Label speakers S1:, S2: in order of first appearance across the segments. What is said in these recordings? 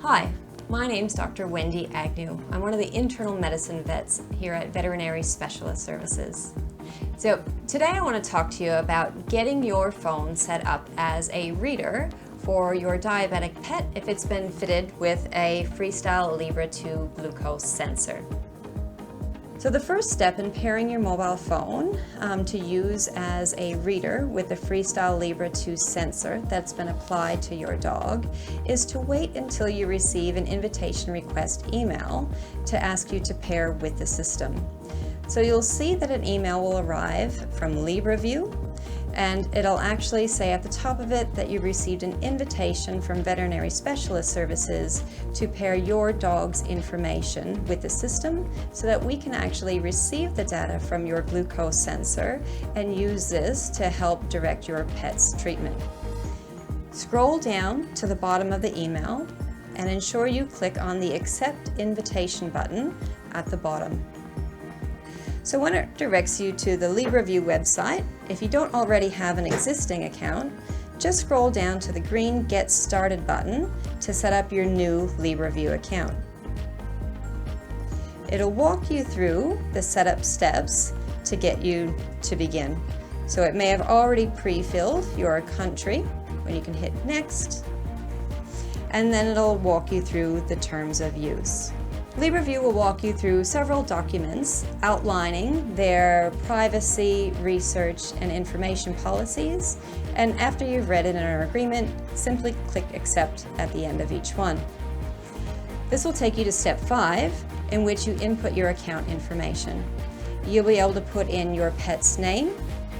S1: Hi, my name's Dr. Wendy Agnew. I'm one of the internal medicine vets here at Veterinary Specialist Services. So today I want to talk to you about getting your phone set up as a reader for your diabetic pet if it's been fitted with a Freestyle Libre 2 glucose sensor. So the first step in pairing your mobile phone to use as a reader with the Freestyle Libre 2 sensor that's been applied to your dog is to wait until you receive an invitation request email to ask you to pair with the system. So you'll see that an email will arrive from LibreView, and it'll actually say at the top of it that you received an invitation from Veterinary Specialist Services to pair your dog's information with the system so that we can actually receive the data from your glucose sensor and use this to help direct your pet's treatment. Scroll down to the bottom of the email and ensure you click on the Accept Invitation button at the bottom. So when it directs you to the LibreView website, if you don't already have an existing account, just scroll down to the green Get Started button to set up your new LibreView account. It'll walk you through the setup steps to get you to begin. So it may have already pre-filled your country when you can hit Next, and then it'll walk you through the terms of use. LibreView will walk you through several documents outlining their privacy, research, and information policies, and after you've read it in an agreement, simply click Accept at the end of each one. This will take you to step 5, in which you input your account information. You'll be able to put in your pet's name.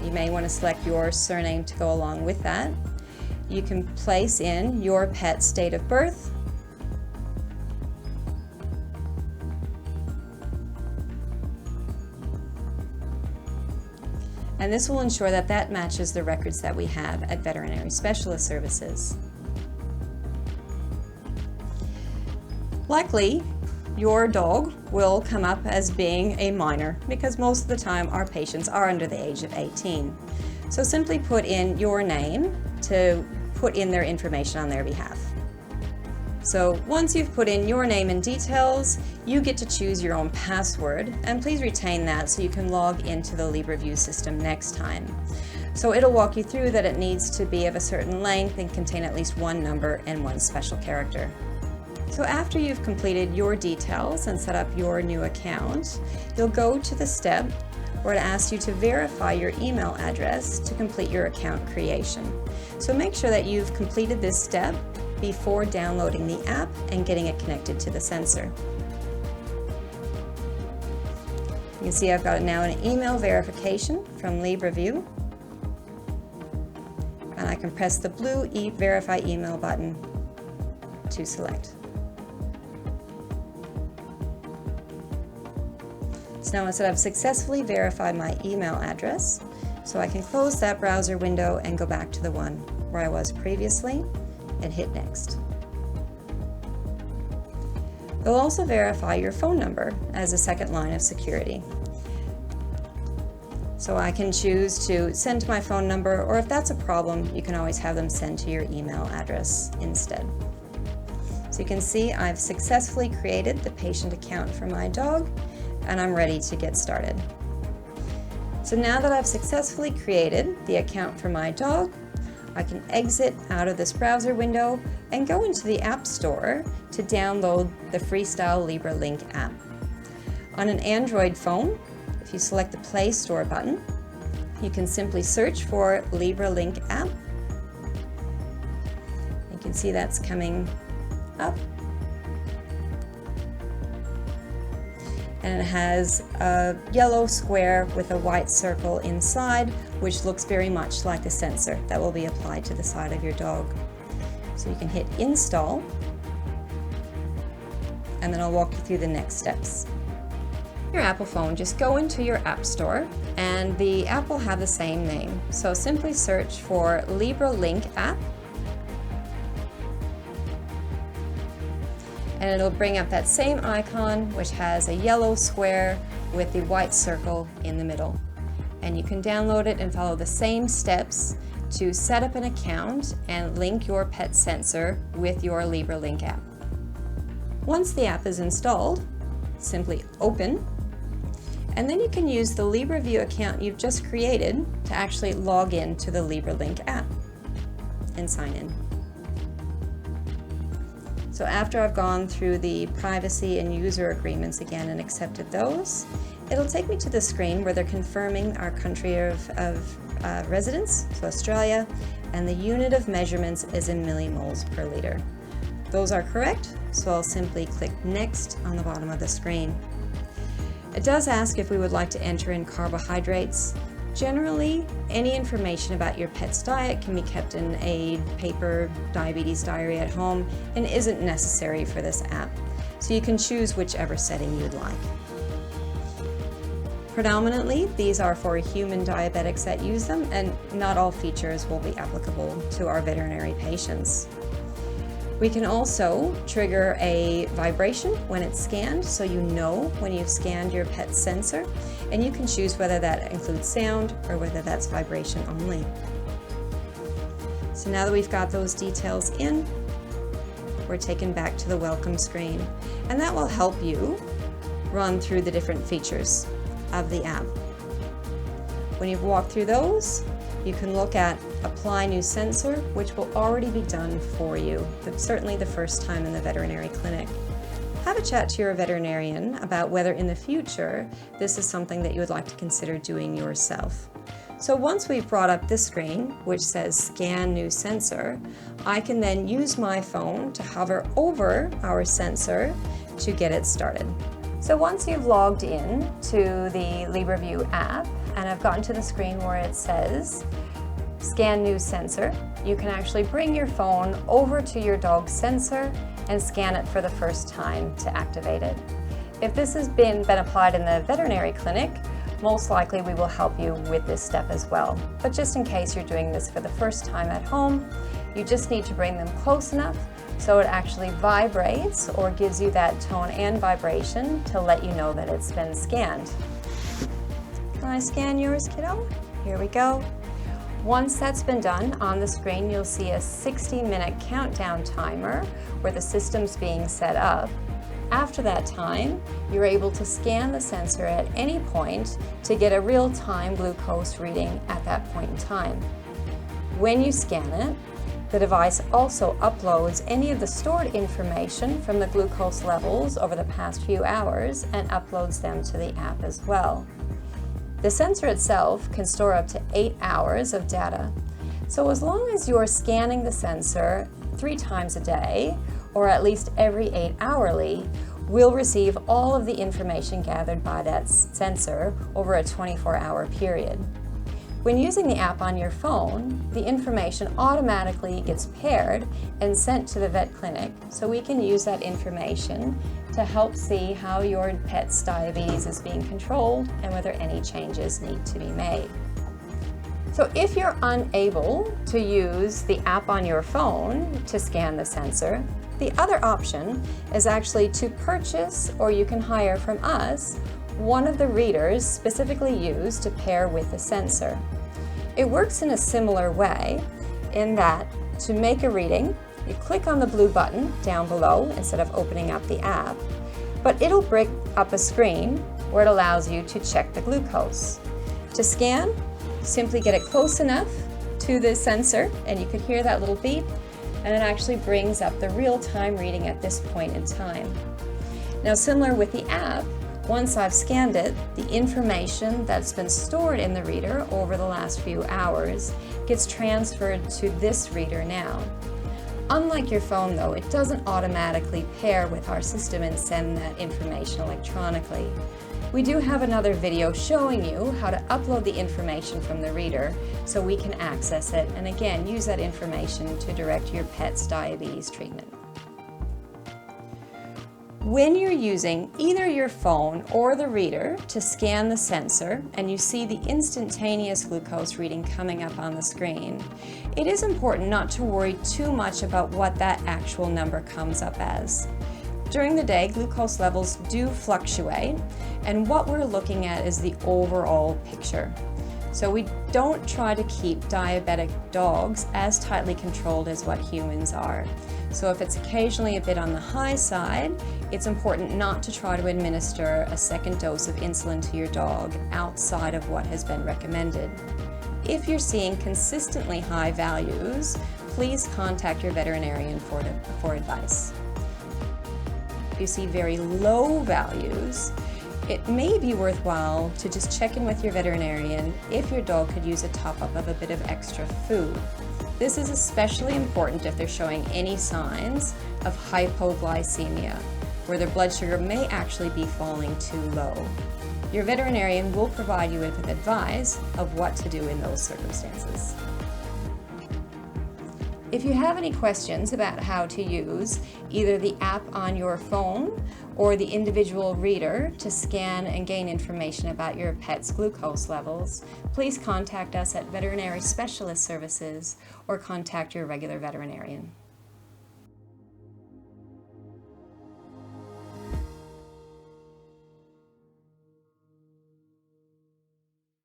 S1: You may want to select your surname to go along with that. You can place in your pet's date of birth, and this will ensure that that matches the records that we have at Veterinary Specialist Services. Likely, your dog will come up as being a minor because most of the time our patients are under the age of 18. So simply put in your name to put in their information on their behalf. So once you've put in your name and details, you get to choose your own password, and please retain that so you can log into the LibreView system next time. So it'll walk you through that it needs to be of a certain length and contain at least one number and one special character. So after you've completed your details and set up your new account, you'll go to the step where it asks you to verify your email address to complete your account creation. So make sure that you've completed this step before downloading the app and getting it connected to the sensor. You can see I've got now an email verification from LibreView, and I can press the blue Verify Email button to select. So now I've successfully verified my email address, so I can close that browser window and go back to the one where I was previously and hit Next. They'll also verify your phone number as a second line of security. So I can choose to send to my phone number, or if that's a problem, you can always have them send to your email address instead. So you can see I've successfully created the patient account for my dog, and I'm ready to get started. So now that I've successfully created the account for my dog, I can exit out of this browser window and go into the App Store to download the Freestyle Libre Link app. On an Android phone, if you select the Play Store button, you can simply search for Libre Link app. You can see that's coming up. And it has a yellow square with a white circle inside, which looks very much like the sensor that will be applied to the side of your dog. So you can hit Install, and then I'll walk you through the next steps. Your Apple phone, just go into your App Store, and the app will have the same name. So simply search for Libre Link app, and it'll bring up that same icon which has a yellow square with the white circle in the middle. And you can download it and follow the same steps to set up an account and link your pet sensor with your LibreLink app. Once the app is installed, simply open, and then you can use the LibreView account you've just created to actually log in to the LibreLink app and sign in. So after I've gone through the privacy and user agreements again and accepted those, it'll take me to the screen where they're confirming our country of residence, so Australia, and the unit of measurements is in millimoles per liter. Those are correct, so I'll simply click Next on the bottom of the screen. It does ask if we would like to enter in carbohydrates. Generally, any information about your pet's diet can be kept in a paper diabetes diary at home and isn't necessary for this app, so you can choose whichever setting you'd like. Predominantly, these are for human diabetics that use them, and not all features will be applicable to our veterinary patients. We can also trigger a vibration when it's scanned, so you know when you've scanned your pet's sensor, and you can choose whether that includes sound or whether that's vibration only. So now that we've got those details in, we're taken back to the welcome screen, and that will help you run through the different features of the app. When you've walked through those, you can look at Apply New Sensor, which will already be done for you, but certainly the first time in the veterinary clinic. Have a chat to your veterinarian about whether in the future this is something that you would like to consider doing yourself. So once we've brought up this screen, which says Scan New Sensor, I can then use my phone to hover over our sensor to get it started. So once you've logged in to the LibreView app, and I've gotten to the screen where it says Scan New Sensor, you can actually bring your phone over to your dog's sensor and scan it for the first time to activate it. If this has been applied in the veterinary clinic, most likely we will help you with this step as well. But just in case you're doing this for the first time at home, you just need to bring them close enough so it actually vibrates or gives you that tone and vibration to let you know that it's been scanned. Can I scan yours, kiddo? Here we go. Once that's been done, on the screen you'll see a 60-minute countdown timer where the system's being set up. After that time, you're able to scan the sensor at any point to get a real-time glucose reading at that point in time. When you scan it, the device also uploads any of the stored information from the glucose levels over the past few hours and uploads them to the app as well. The sensor itself can store up to 8 hours of data. So as long as you're scanning the sensor 3 times a day, or at least every 8 hourly, we'll receive all of the information gathered by that sensor over a 24-hour period. When using the app on your phone, the information automatically gets paired and sent to the vet clinic, so we can use that information to help see how your pet's diabetes is being controlled and whether any changes need to be made. So if you're unable to use the app on your phone to scan the sensor, the other option is actually to purchase, or you can hire from us, one of the readers specifically used to pair with the sensor. It works in a similar way in that to make a reading, you click on the blue button down below instead of opening up the app, but it'll bring up a screen where it allows you to check the glucose. To scan, simply get it close enough to the sensor and you can hear that little beep, and it actually brings up the real-time reading at this point in time. Now, similar with the app, once I've scanned it, the information that's been stored in the reader over the last few hours gets transferred to this reader now. Unlike your phone though, it doesn't automatically pair with our system and send that information electronically. We do have another video showing you how to upload the information from the reader so we can access it and again use that information to direct your pet's diabetes treatment. When you're using either your phone or the reader to scan the sensor and you see the instantaneous glucose reading coming up on the screen, it is important not to worry too much about what that actual number comes up as. During the day, glucose levels do fluctuate, and what we're looking at is the overall picture. So we don't try to keep diabetic dogs as tightly controlled as what humans are. So if it's occasionally a bit on the high side, it's important not to try to administer a second dose of insulin to your dog outside of what has been recommended. If you're seeing consistently high values, please contact your veterinarian for advice. If you see very low values, it may be worthwhile to just check in with your veterinarian if your dog could use a top-up of a bit of extra food. This is especially important if they're showing any signs of hypoglycemia, where their blood sugar may actually be falling too low. Your veterinarian will provide you with advice of what to do in those circumstances. If you have any questions about how to use either the app on your phone or the individual reader to scan and gain information about your pet's glucose levels, please contact us at Veterinary Specialist Services or contact your regular veterinarian.